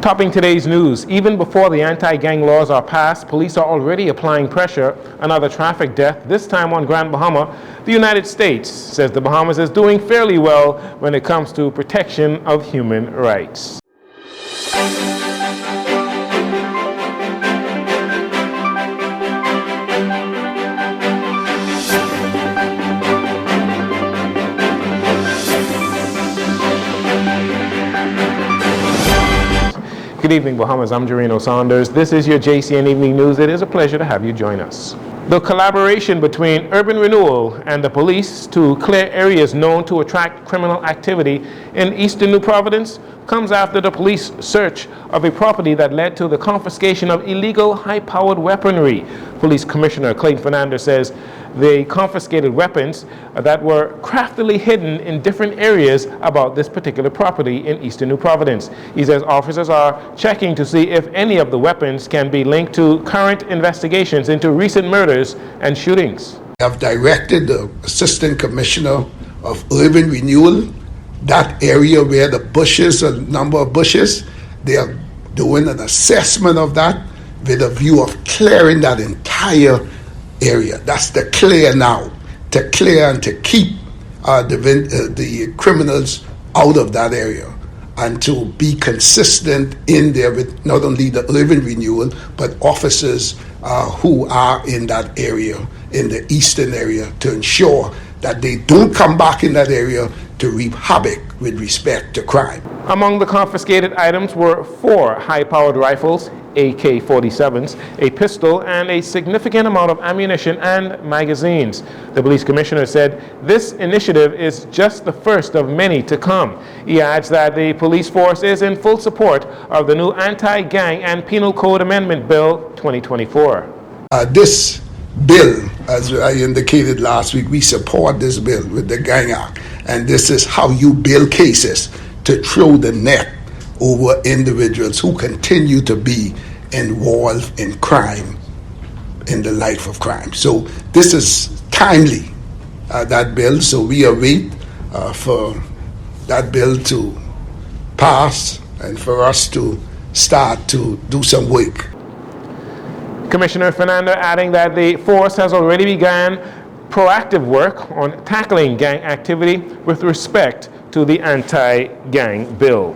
Topping today's news, even before the anti-gang laws are passed, police are already applying pressure. Another traffic death, this time on Grand Bahama. The United States says the Bahamas is doing fairly well when it comes to protection of human rights. Good evening, Bahamas. I'm Jcn Saunders. This is your JCN Evening News. It is a pleasure to have you join us. The collaboration between urban renewal and the police to clear areas known to attract criminal activity in eastern New Providence comes after the police search of a property that led to the confiscation of illegal high-powered weaponry. Police Commissioner Clayton Fernandez says they confiscated weapons that were craftily hidden in different areas about this particular property in eastern New Providence. He says officers are checking to see if any of the weapons can be linked to current investigations into recent murders and shootings. I have directed the Assistant Commissioner of Urban Renewal, that area where the bushes, a number of bushes, they are doing an assessment of that with a view of clearing that entire area. That's the clear now, to clear and to keep the criminals out of that area and to be consistent in there with not only the urban renewal but officers who are in that area, in the eastern area, to ensure that they don't come back in that area to reap havoc with respect to crime. Among the confiscated items were 4 high-powered rifles, AK-47s, a pistol, and a significant amount of ammunition and magazines. The police commissioner said this initiative is just the first of many to come. He adds that the police force is in full support of the new Anti-Gang and Penal Code Amendment Bill 2024. This bill, as I indicated last week, we support this bill with the Gang Act, and this is how you build cases to throw the net over individuals who continue to be involved in crime, in the life of crime. So this is timely, that bill, so we await for that bill to pass and for us to start to do some work. Commissioner Fernandez adding that the force has already begun proactive work on tackling gang activity with respect to the anti-gang bill.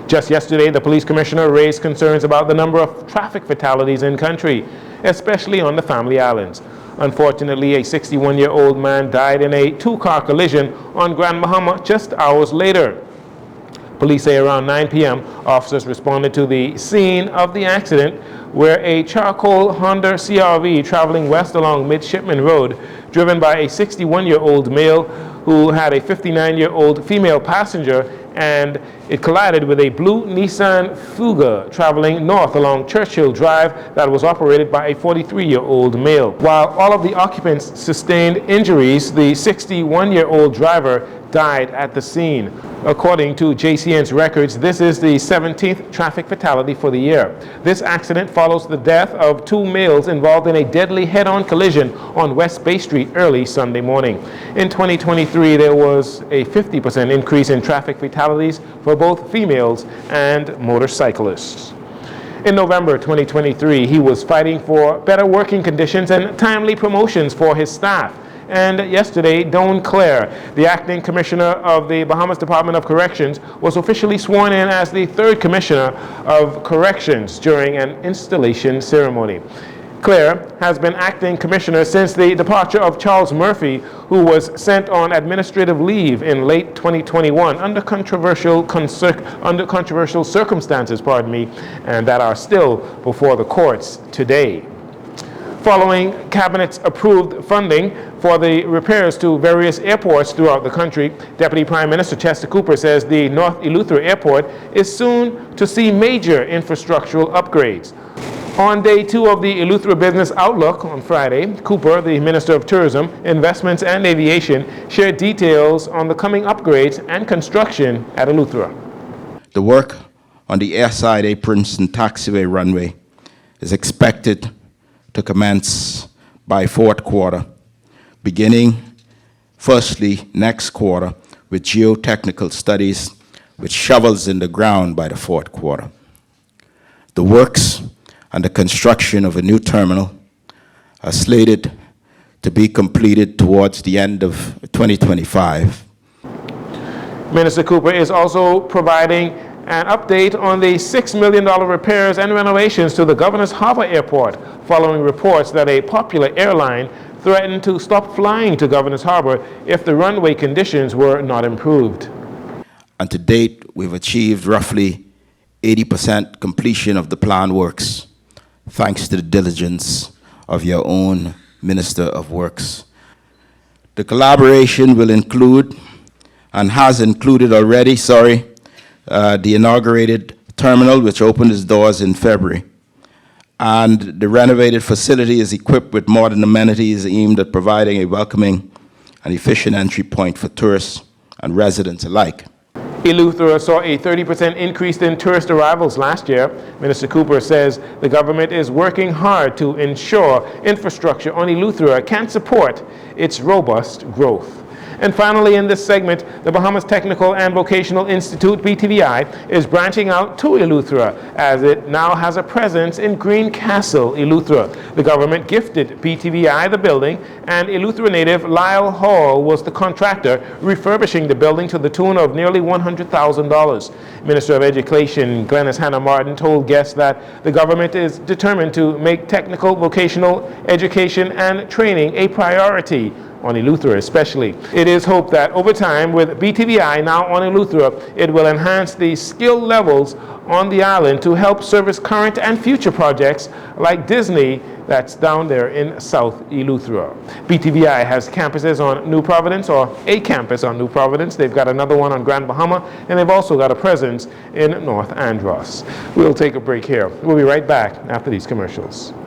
Just yesterday, the police commissioner raised concerns about the number of traffic fatalities in country, especially on the Family Islands. Unfortunately, a 61-year-old man died in a 2-car collision on Grand Bahama just hours later. Police say around 9 p.m., officers responded to the scene of the accident where a charcoal Honda CRV traveling west along Midshipman Road, driven by a 61-year-old male who had a 59-year-old female passenger, and it collided with a blue Nissan Fuga traveling north along Churchill Drive that was operated by a 43-year-old male. While all of the occupants sustained injuries, the 61-year-old driver died at the scene. According to JCN's records, this is the 17th traffic fatality for the year. This accident follows the death of 2 males involved in a deadly head-on collision on West Bay Street early Sunday morning. In 2023, there was a 50% increase in traffic fatalities for both females and motorcyclists. In November 2023, he was fighting for better working conditions and timely promotions for his staff. And yesterday, Don Clare, the acting commissioner of the Bahamas Department of Corrections, was officially sworn in as the 3rd commissioner of corrections during an installation ceremony. Clare has been acting commissioner since the departure of Charles Murphy, who was sent on administrative leave in late 2021 under controversial circumstances, and that are still before the courts today. Following Cabinet's approved funding for the repairs to various airports throughout the country, Deputy Prime Minister Chester Cooper says the North Eleuthera Airport is soon to see major infrastructural upgrades. On day 2 of the Eleuthera Business Outlook on Friday, Cooper, the Minister of Tourism, Investments and Aviation, shared details on the coming upgrades and construction at Eleuthera. The work on the airside aprons and taxiway runway is expected to commence by 4th quarter, beginning firstly next quarter with geotechnical studies with shovels in the ground by the 4th quarter. The works and the construction of a new terminal are slated to be completed towards the end of 2025. Minister Cooper is also providing an update on the $6 million repairs and renovations to the Governor's Harbor Airport following reports that a popular airline threatened to stop flying to Governor's Harbor if the runway conditions were not improved. And to date, we've achieved roughly 80% completion of the planned works, thanks to the diligence of your own Minister of Works. The collaboration will include, and has included already, the inaugurated terminal, which opened its doors in February. And the renovated facility is equipped with modern amenities aimed at providing a welcoming and efficient entry point for tourists and residents alike. Eleuthera saw a 30% increase in tourist arrivals last year. Minister Cooper says the government is working hard to ensure infrastructure on Eleuthera can support its robust growth. And finally, in this segment, the Bahamas Technical and Vocational Institute, BTVI, is branching out to Eleuthera as it now has a presence in Greencastle, Eleuthera. The government gifted BTVI the building, and Eleuthera native Lyle Hall was the contractor, refurbishing the building to the tune of nearly $100,000. Minister of Education Glenys Hannah Martin told guests that the government is determined to make technical, vocational education and training a priority on Eleuthera especially. It is hoped that over time, with BTVI now on Eleuthera, it will enhance the skill levels on the island to help service current and future projects like Disney that's down there in South Eleuthera. BTVI has campuses on New Providence, or a campus on New Providence. They've got another one on Grand Bahama, and they've also got a presence in North Andros. We'll take a break here. We'll be right back after these commercials.